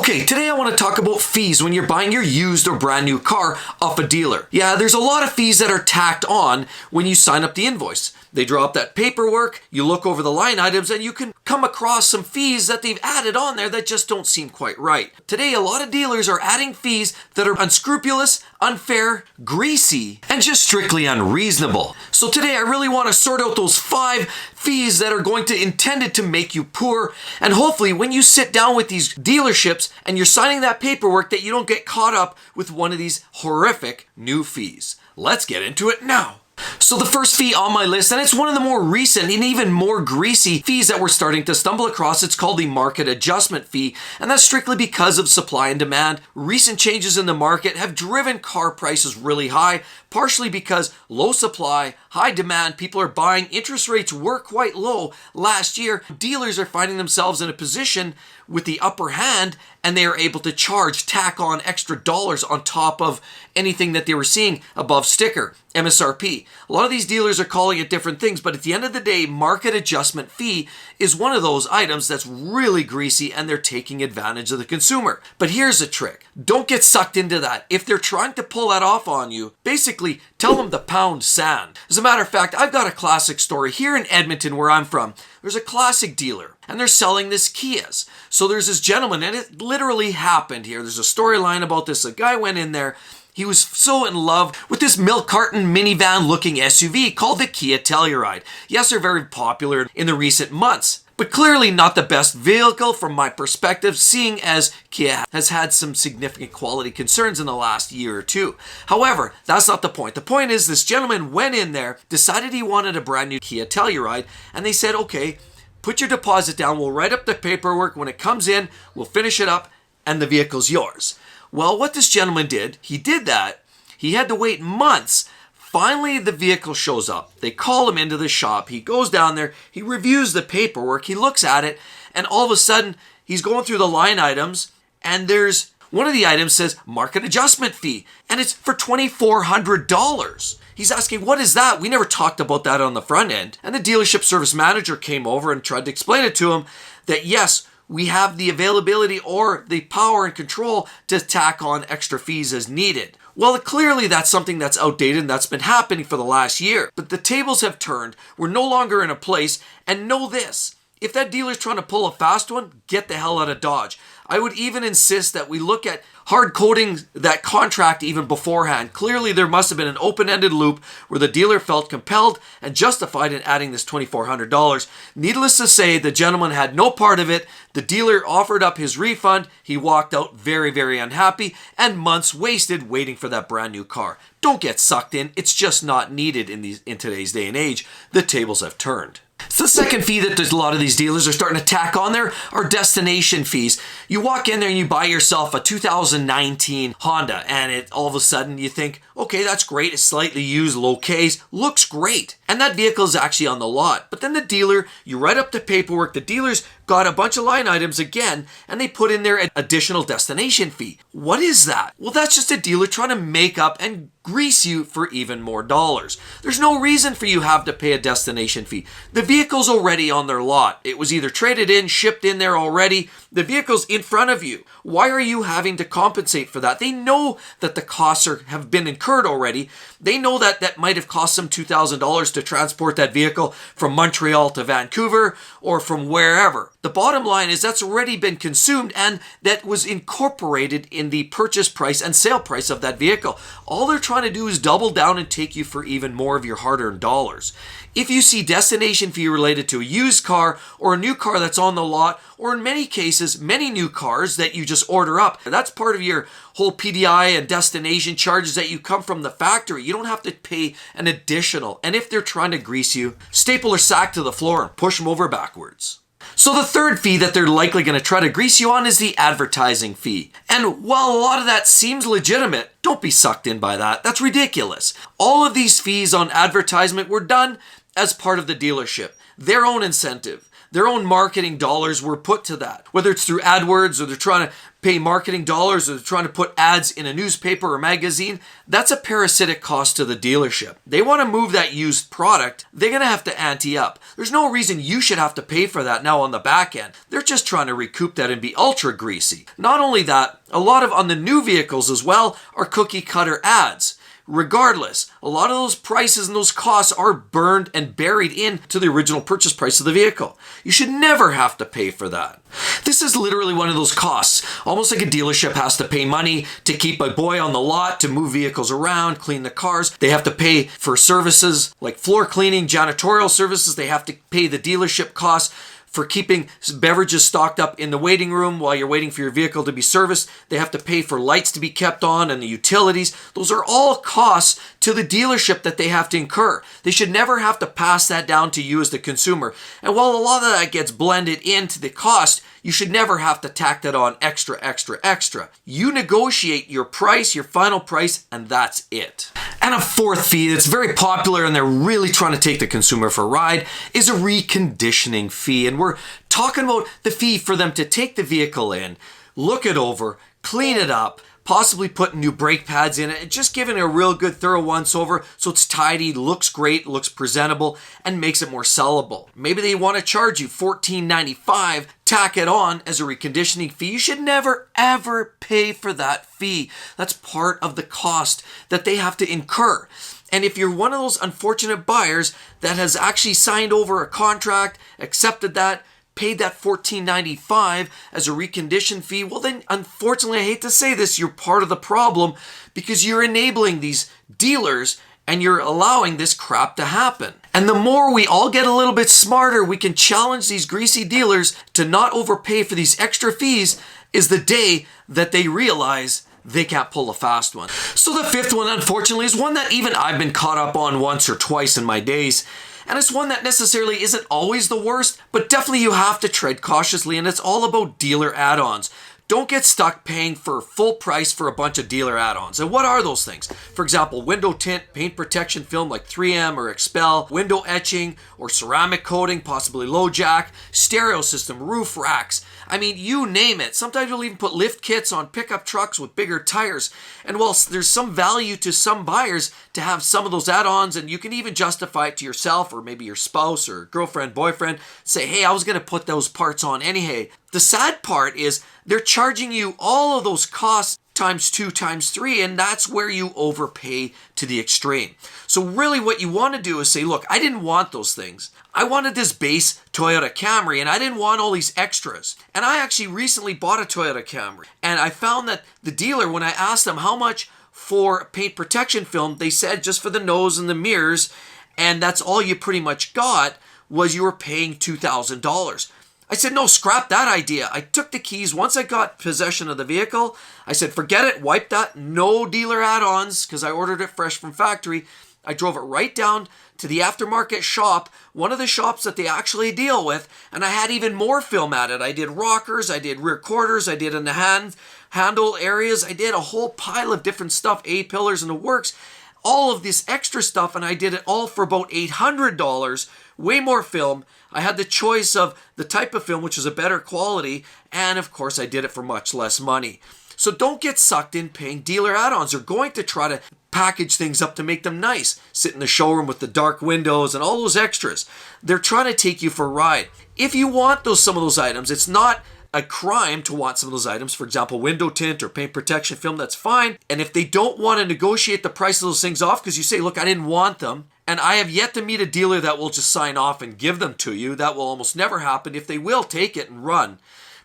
Okay, today I want to talk about fees when you're buying your used or brand new car off a dealer. Yeah, there's a lot of fees that are tacked on when you sign up the invoice. They draw up that paperwork, you look over the line items, and you can come across some fees that they've added on there that just don't seem quite right. Today, a lot of dealers are adding fees that are unscrupulous, unfair, greasy, and just strictly unreasonable. So today I really want to sort out those 5 fees that are intended to make you poor, and hopefully when you sit down with these dealerships and you're signing that paperwork that you don't get caught up with one of these horrific new fees. Let's get into it now. So the first fee on my list, and it's one of the more recent and even more greasy fees that we're starting to stumble across, it's called the market adjustment fee, and that's strictly because of supply and demand. Recent changes in the market have driven car prices really high, partially because low supply, high demand, people are buying, interest rates were quite low last year. Dealers are finding themselves in a position with the upper hand, and they are able to tack on extra dollars on top of anything that they were seeing above sticker, MSRP. A lot of these dealers are calling it different things, but at the end of the day, market adjustment fee is one of those items that's really greasy, and they're taking advantage of the consumer. But here's a trick. Don't get sucked into that. If they're trying to pull that off on you, basically tell them to pound sand. As a matter of fact, I've got a classic story here in Edmonton where I'm from. There's a classic dealer, and they're selling this Kias. So there's this gentleman, and it literally happened here. There's a storyline about this. A guy went in there. He was so in love with this milk carton minivan looking SUV called the Kia Telluride. Yes, they're very popular in the recent months, but clearly not the best vehicle from my perspective, seeing as Kia has had some significant quality concerns in the last year or two. However, that's not the point. The point is this gentleman went in there, decided he wanted a brand new Kia Telluride, and they said, okay, put your deposit down, we'll write up the paperwork. When it comes in, we'll finish it up, and the vehicle's yours. Well, what this gentleman did, he did that. He had to wait months. Finally, the vehicle shows up. They call him into the shop. He goes down there. He reviews the paperwork. He looks at it. And all of a sudden, he's going through the line items. And there's one of the items says market adjustment fee. And it's for $2,400. He's asking, what is that? We never talked about that on the front end. And the dealership service manager came over and tried to explain it to him that yes, we have the availability or the power and control to tack on extra fees as needed. Well, clearly that's something that's outdated and that's been happening for the last year. But the tables have turned. We're no longer in a place. And know this, if that dealer's trying to pull a fast one, get the hell out of Dodge. I would even insist that we look at hard coding that contract even beforehand. Clearly, there must have been an open-ended loop where the dealer felt compelled and justified in adding this $2,400. Needless to say, the gentleman had no part of it. The dealer offered up his refund. He walked out very, very unhappy, and months wasted waiting for that brand new car. Don't get sucked in. It's just not needed in today's day and age. The tables have turned. So the second fee that a lot of these dealers are starting to tack on there are destination fees. You walk in there and you buy yourself a 2019 Honda, and all of a sudden you think, okay, that's great. It's slightly used, low Ks, looks great. And that vehicle is actually on the lot. But then the dealer, you write up the paperwork, the dealer's got a bunch of line items again, and they put in their additional destination fee. What is that? Well, that's just a dealer trying to make up and grease you for even more dollars. There's no reason for you to have to pay a destination fee. The vehicle's already on their lot. It was either traded in, shipped in there already. The vehicle's in front of you. Why are you having to compensate for that? They know that the costs have been incurred already. They know that that might have cost them $2,000 to transport that vehicle from Montreal to Vancouver or from wherever. The bottom line is that's already been consumed, and that was incorporated in the purchase price and sale price of that vehicle. All they're trying to do is double down and take you for even more of your hard-earned dollars. If you see destination fee related to a used car or a new car that's on the lot, or in many cases, many new cars that you just order up, that's part of your whole PDI and destination charges that you come from the factory. You don't have to pay an additional. And if they're trying to grease you, staple or sack to the floor and push them over backwards. So the third fee that they're likely going to try to grease you on is the advertising fee. And while a lot of that seems legitimate, don't be sucked in by that. That's ridiculous. All of these fees on advertisement were done as part of the dealership, their own incentive. Their own marketing dollars were put to that. Whether it's through AdWords or they're trying to pay marketing dollars or they're trying to put ads in a newspaper or magazine, that's a parasitic cost to the dealership. They want to move that used product, they're going to have to ante up. There's no reason you should have to pay for that now on the back end. They're just trying to recoup that and be ultra greasy. Not only that, a lot of on the new vehicles as well are cookie cutter ads. Regardless, a lot of those prices and those costs are burned and buried into the original purchase price of the vehicle. You should never have to pay for that. This is literally one of those costs, almost like a dealership has to pay money to keep a boy on the lot, to move vehicles around, clean the cars. They have to pay for services like floor cleaning, janitorial services. They have to pay the dealership costs for keeping beverages stocked up in the waiting room while you're waiting for your vehicle to be serviced. They have to pay for lights to be kept on and the utilities. Those are all costs to the dealership that they have to incur. They should never have to pass that down to you as the consumer. And while a lot of that gets blended into the cost, you should never have to tack that on extra. You negotiate your price, your final price, and that's it. And a fourth fee that's very popular and they're really trying to take the consumer for a ride is a reconditioning fee. And we're talking about the fee for them to take the vehicle in, look it over, clean it up, possibly put new brake pads in it, and just giving it a real good thorough once over so it's tidy, looks great, looks presentable, and makes it more sellable. Maybe they want to charge you $14.95, tack it on as a reconditioning fee. You should never ever pay for that fee. That's part of the cost that they have to incur. And if you're one of those unfortunate buyers that has actually signed over a contract, accepted that, paid that $14.95 as a recondition fee, well then, unfortunately, I hate to say this, you're part of the problem because you're enabling these dealers and you're allowing this crap to happen. And the more we all get a little bit smarter, we can challenge these greasy dealers to not overpay for these extra fees is the day that they realize they can't pull a fast one. So the fifth one, unfortunately, is one that even I've been caught up on once or twice in my days. And it's one that necessarily isn't always the worst, but definitely you have to tread cautiously, and it's all about dealer add-ons. Don't get stuck paying for full price for a bunch of dealer add-ons. And what are those things? For example, window tint, paint protection film like 3M or Expel, window etching or ceramic coating, possibly low jack, stereo system, roof racks. I mean, you name it. Sometimes you'll even put lift kits on pickup trucks with bigger tires. And while there's some value to some buyers to have some of those add-ons, and you can even justify it to yourself or maybe your spouse or girlfriend, boyfriend, say, hey, I was going to put those parts on anyhow. The sad part is they're charging you all of those costs times 2, times 3, and that's where you overpay to the extreme. So really what you want to do is say, look, I didn't want those things. I wanted this base Toyota Camry, and I didn't want all these extras. And I actually recently bought a Toyota Camry, and I found that the dealer, when I asked them how much for paint protection film, they said just for the nose and the mirrors, and that's all you pretty much got, was you were paying $2,000. I said, no, scrap that idea. I took the keys. Once I got possession of the vehicle, I said, forget it, wipe that, no dealer add-ons, because I ordered it fresh from factory. I drove it right down to the aftermarket shop, one of the shops that they actually deal with, and I had even more film added. I did rockers, I did rear quarters, I did in the handle areas, I did a whole pile of different stuff, A-pillars and the works, all of this extra stuff, and I did it all for about $800, way more film. I had the choice of the type of film, which is a better quality, and of course I did it for much less money. So don't get sucked in paying dealer add-ons. They're going to try to package things up to make them nice. Sit in the showroom with the dark windows and all those extras. They're trying to take you for a ride. If you want some of those items, it's not a crime to want some of those items. For example, window tint or paint protection film, that's fine. And if they don't want to negotiate the price of those things off because you say, look, I didn't want them, and I have yet to meet a dealer that will just sign off and give them to you. That will almost never happen. If they will, take it and run.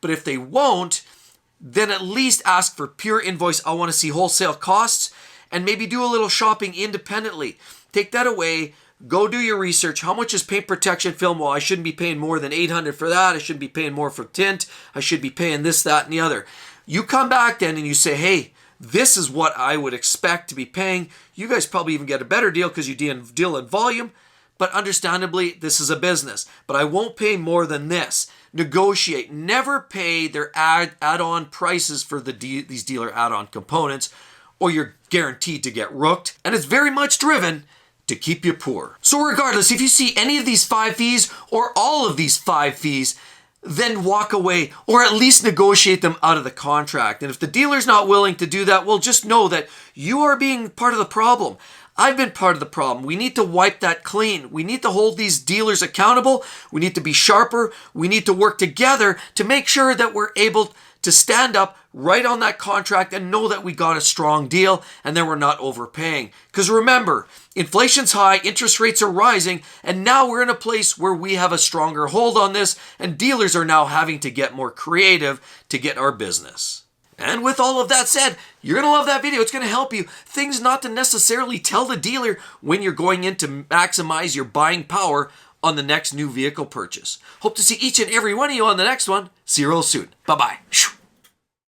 But if they won't, then at least ask for pure invoice. I want to see wholesale costs, and maybe do a little shopping independently. Take that away. Go do your research. How much is paint protection film? Well, I shouldn't be paying more than $800 for that. I shouldn't be paying more for tint. I should be paying this, that, and the other. You come back then and you say, hey, this is what I would expect to be paying. You guys probably even get a better deal because you deal in volume, but understandably, this is a business. But I won't pay more than this. Negotiate. Never pay their add-on prices for these dealer add-on components, or you're guaranteed to get rooked. And it's very much driven to keep you poor. So regardless, if you see any of these 5 fees or all of these 5 fees, then walk away or at least negotiate them out of the contract. And if the dealer's not willing to do that, well, just know that you are being part of the problem. I've been part of the problem. We need to wipe that clean. We need to hold these dealers accountable. We need to be sharper. We need to work together to make sure that we're able to stand up right on that contract and know that we got a strong deal and then we're not overpaying. Because remember, inflation's high, interest rates are rising, and now we're in a place where we have a stronger hold on this, and dealers are now having to get more creative to get our business. And with all of that said, you're going to love that video. It's going to help you. Things not to necessarily tell the dealer when you're going in to maximize your buying power on the next new vehicle purchase. Hope to see each and every one of you on the next one. See you real soon. Bye-bye.